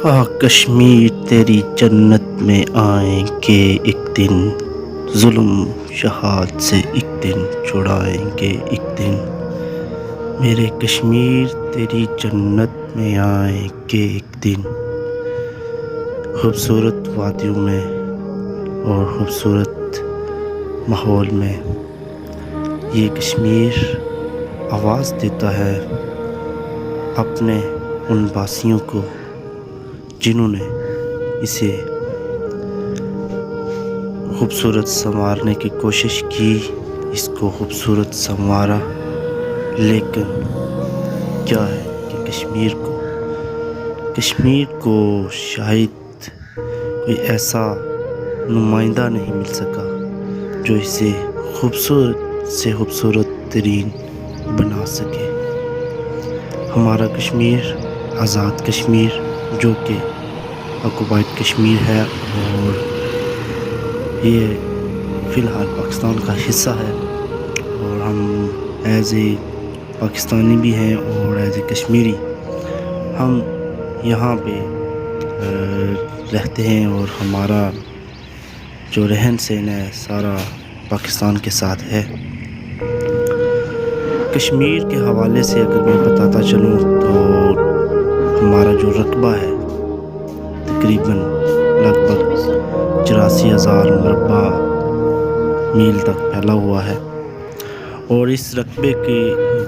کشمیر تیری جنت میں آئیں گے ایک دن، ظلم شہاد سے ایک دن چھڑائیں گے ایک دن۔ میرے کشمیر تیری جنت میں آئیں گے ایک دن۔ خوبصورت وادیوں میں اور خوبصورت ماحول میں یہ کشمیر آواز دیتا ہے اپنے ان باسیوں کو جنہوں نے اسے خوبصورت سنوارنے کی کوشش کی، اس کو خوبصورت سنوارا، لیکن کیا ہے کہ کشمیر کو شاید کوئی ایسا نمائندہ نہیں مل سکا جو اسے خوبصورت سے خوبصورت ترین بنا سکے۔ ہمارا کشمیر آزاد کشمیر جو کہ آکوپائڈ کشمیر ہے اور یہ فی الحال پاکستان کا حصہ ہے، اور ہم ایز اے پاکستانی بھی ہیں اور ایز اے کشمیری ہم یہاں پہ رہتے ہیں، اور ہمارا جو رہن سہن ہے سارا پاکستان کے ساتھ ہے۔ کشمیر کے حوالے سے اگر میں بتاتا چلوں تو ہمارا جو رقبہ ہے تقریباً لگ بھگ 84,000 مربع میل تک پھیلا ہوا ہے، اور اس رقبے کے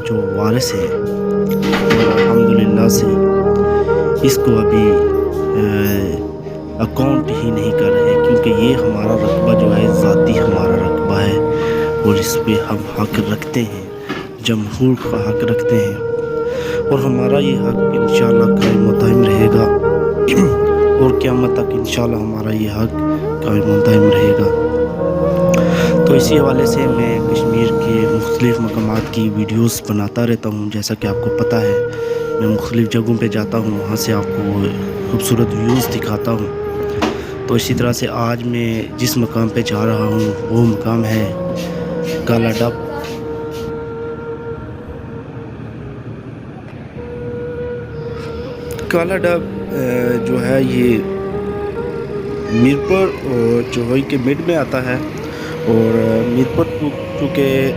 جو وارث ہیں الحمدللہ سے اس کو ابھی اکاؤنٹ ہی نہیں کر رہے، کیونکہ یہ ہمارا رقبہ جو ہے ذاتی ہمارا رقبہ ہے اور اس پہ ہم حق رکھتے ہیں، جمہور کا حق رکھتے ہیں، اور ہمارا یہ حق انشاءاللہ قائم و دائم رہے گا اور قیامت تک انشاءاللہ ہمارا یہ حق قائم و دائم رہے گا۔ تو اسی حوالے سے میں کشمیر کے مختلف مقامات کی ویڈیوز بناتا رہتا ہوں، جیسا کہ آپ کو پتہ ہے میں مختلف جگہوں پہ جاتا ہوں، وہاں سے آپ کو خوبصورت ویوز دکھاتا ہوں۔ تو اسی طرح سے آج میں جس مقام پہ جا رہا ہوں وہ مقام ہے کالا ڈب۔ کالا ڈب جو ہے یہ میرپور اور چوہوئی کے مڈ میں آتا ہے، اور میرپور چونکہ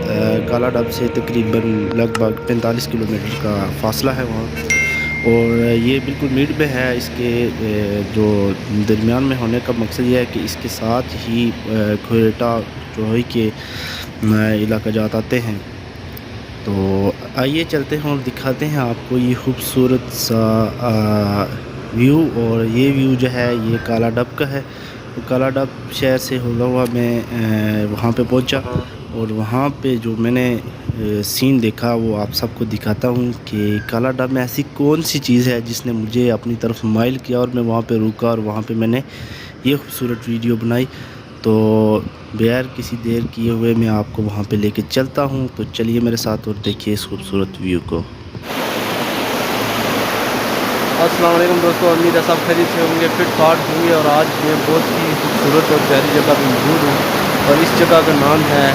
کالا ڈب سے تقریباً لگ بھگ 45 کلومیٹر کا فاصلہ ہے وہاں، اور یہ بالکل مڈ میں ہے۔ اس کے جو درمیان میں ہونے کا مقصد یہ ہے کہ اس کے ساتھ ہی کھوئٹہ چوہوئی کے علاقہ جات آتے ہیں۔ تو آئیے چلتے ہیں اور دکھاتے ہیں آپ کو یہ خوبصورت سا ویو، اور یہ ویو جو ہے یہ کالا ڈب کا ہے۔ کالا ڈب شہر سے ہوتا ہوا میں وہاں پہ پہنچا، اور وہاں پہ جو میں نے سین دیکھا وہ آپ سب کو دکھاتا ہوں کہ کالا ڈب میں ایسی کون سی چیز ہے جس نے مجھے اپنی طرف مائل کیا، اور میں وہاں پہ رکا اور وہاں پہ میں نے یہ خوبصورت ویڈیو بنائی۔ تو بغیر کسی دیر کیے ہوئے میں آپ کو وہاں پہ لے کے چلتا ہوں، تو چلیے میرے ساتھ اور دیکھیے اس خوبصورت ویو کو۔ السلام علیکم دوستو، امید ہے سب خیریت سے ہوں گے، فٹ فاٹ ہوں گے، اور آج میں بہت ہی خوبصورت اور پیاری جگہ پہ موجود ہوں، اور اس جگہ کا نام ہے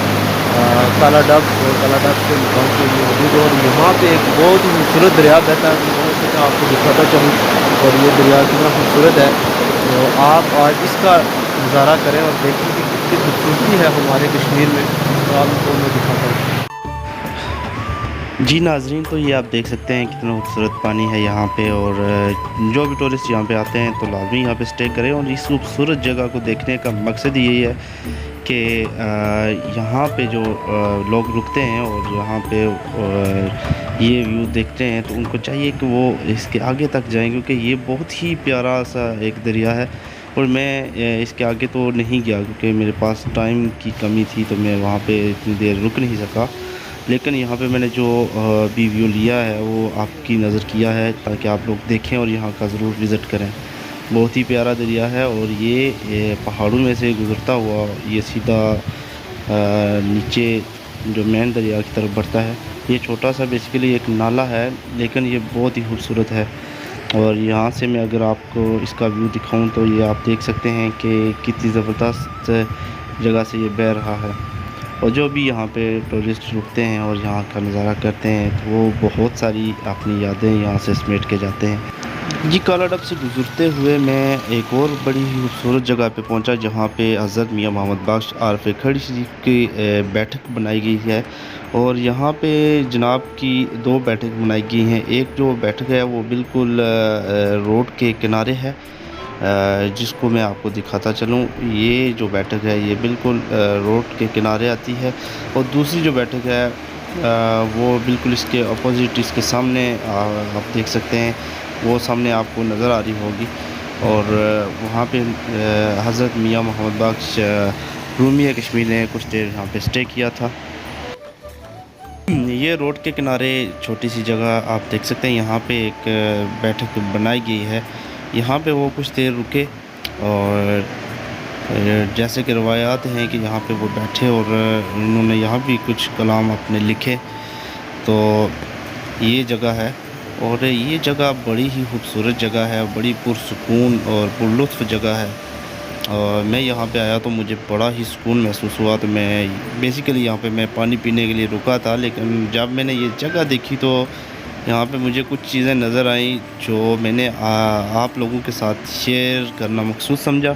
کالا ڈب، اور کالا ڈب کے مقام کے لیے موجود ہوں، اور یہاں پہ ایک بہت ہی خوبصورت دریا بہتا ہے، میں آپ کو دکھاتا چلوں، اور یہ دریا کتنا خوبصورت ہے۔ تو آپ آج اس کا نظارہ کریں اور دیکھیں کہ کتنی خوبصورتی ہے ہمارے کشمیر میں، تو آپ کو میں دکھاتا ہوں۔ جی ناظرین، تو یہ آپ دیکھ سکتے ہیں کتنا خوبصورت پانی ہے یہاں پہ، اور جو بھی ٹورسٹ یہاں پہ آتے ہیں تو لازمی یہاں پہ اسٹے کریں، اور اس خوبصورت جگہ کو دیکھنے کا مقصد یہی ہے کہ یہاں پہ جو لوگ رکتے ہیں اور یہاں پہ یہ ویو دیکھتے ہیں تو ان کو چاہیے کہ وہ اس کے آگے تک جائیں، کیونکہ یہ بہت ہی پیارا سا ایک دریا ہے، اور میں اس کے آگے تو نہیں گیا کیونکہ میرے پاس ٹائم کی کمی تھی، تو میں وہاں پہ اتنی دیر رک نہیں سکا، لیکن یہاں پہ میں نے جو بھی ویو لیا ہے وہ آپ کی نظر کیا ہے تاکہ آپ لوگ دیکھیں اور یہاں کا ضرور وزٹ کریں۔ بہت ہی پیارا دریا ہے، اور یہ پہاڑوں میں سے گزرتا ہوا یہ سیدھا نیچے جو مین دریا کی طرف بڑھتا ہے۔ یہ چھوٹا سا بیسیکلی ایک نالا ہے، لیکن یہ بہت ہی خوبصورت ہے، اور یہاں سے میں اگر آپ کو اس کا ویو دکھاؤں تو یہ آپ دیکھ سکتے ہیں کہ کتنی زبردست جگہ سے یہ بہہ رہا ہے، اور جو بھی یہاں پہ ٹورسٹ رکتے ہیں اور یہاں کا نظارہ کرتے ہیں تو وہ بہت ساری اپنی یادیں یہاں سے سمیٹ کے جاتے ہیں۔ جی کالا ڈب سے گزرتے ہوئے میں ایک اور بڑی ہی خوبصورت جگہ پہ پہنچا جہاں پہ حضرت میاں محمد بخش عارف کھڑی شریف کی بیٹھک بنائی گئی ہے، اور یہاں پہ جناب کی دو بیٹھک بنائی گئی ہیں۔ ایک جو بیٹھک ہے وہ بالکل روڈ کے کنارے ہے، جس کو میں آپ کو دکھاتا چلوں۔ یہ جو بیٹھک ہے یہ بالکل روڈ کے کنارے آتی ہے، اور دوسری جو بیٹھک ہے وہ بالکل اس کے اپوزٹ، اس کے سامنے آپ دیکھ سکتے ہیں، وہ سامنے آپ کو نظر آ رہی ہوگی، اور وہاں پہ حضرت میاں محمد بخش رومی کشمیر نے کچھ دیر یہاں پہ اسٹے کیا تھا۔ یہ روڈ کے کنارے چھوٹی سی جگہ آپ دیکھ سکتے ہیں، یہاں پہ ایک بیٹھک بنائی گئی ہے، یہاں پہ وہ کچھ دیر رکے، اور جیسے کہ روایات ہیں کہ یہاں پہ وہ بیٹھے اور انہوں نے یہاں بھی کچھ کلام اپنے لکھے۔ تو یہ جگہ ہے، اور یہ جگہ بڑی ہی خوبصورت جگہ ہے، بڑی پرسکون اور پرلطف جگہ ہے، اور میں یہاں پہ آیا تو مجھے بڑا ہی سکون محسوس ہوا۔ تو میں بیسیکلی یہاں پہ میں پانی پینے کے لیے رکا تھا، لیکن جب میں نے یہ جگہ دیکھی تو یہاں پہ مجھے کچھ چیزیں نظر آئیں جو میں نے آپ لوگوں کے ساتھ شیئر کرنا مقصود سمجھا،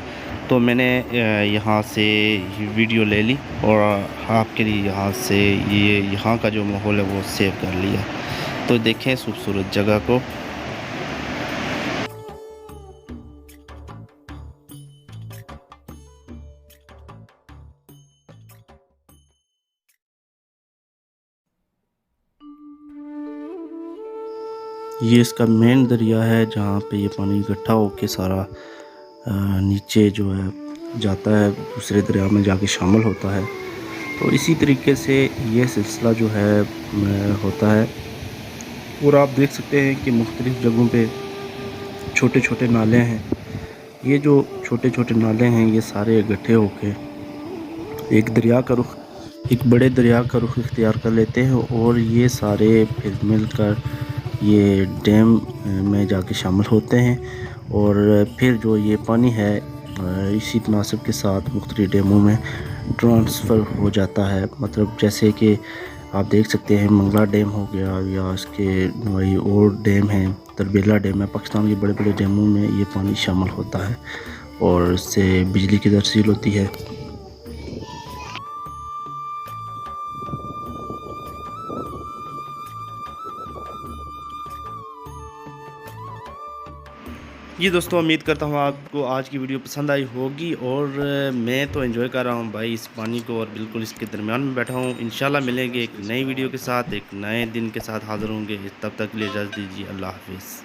تو میں نے یہاں سے ویڈیو لے لی اور آپ کے لیے یہاں سے یہاں کا جو ماحول ہے وہ سیو کر لیا۔ تو دیکھیں اس خوبصورت جگہ کو۔ یہ اس کا مین دریا ہے جہاں پہ یہ پانی اکٹھا ہو کے سارا نیچے جو ہے جاتا ہے، دوسرے دریا میں جا کے شامل ہوتا ہے۔ تو اسی طریقے سے یہ سلسلہ جو ہے ہوتا ہے، اور آپ دیکھ سکتے ہیں کہ مختلف جگہوں پہ چھوٹے چھوٹے نالے ہیں۔ یہ جو چھوٹے چھوٹے نالے ہیں یہ سارے اکٹھے ہو کے ایک بڑے دریا کا رخ اختیار کر لیتے ہیں، اور یہ سارے پھر مل کر یہ ڈیم میں جا کے شامل ہوتے ہیں، اور پھر جو یہ پانی ہے اسی تناسب کے ساتھ مختلف ڈیموں میں ٹرانسفر ہو جاتا ہے۔ مطلب جیسے کہ آپ دیکھ سکتے ہیں منگلا ڈیم ہو گیا، یا اس کے وہی اور ڈیم ہیں، تربیلا ڈیم ہے، پاکستان کے بڑے بڑے ڈیموں میں یہ پانی شامل ہوتا ہے، اور اس سے بجلی کی ترسیل ہوتی ہے۔ جی دوستو، امید کرتا ہوں آپ کو آج کی ویڈیو پسند آئی ہوگی، اور میں تو انجوائے کر رہا ہوں بھائی اس پانی کو، اور بالکل اس کے درمیان میں بیٹھا ہوں۔ انشاءاللہ ملیں گے ایک نئی ویڈیو کے ساتھ، ایک نئے دن کے ساتھ حاضر ہوں گے۔ تب تک کے لیے اجازت دیجیے، اللہ حافظ۔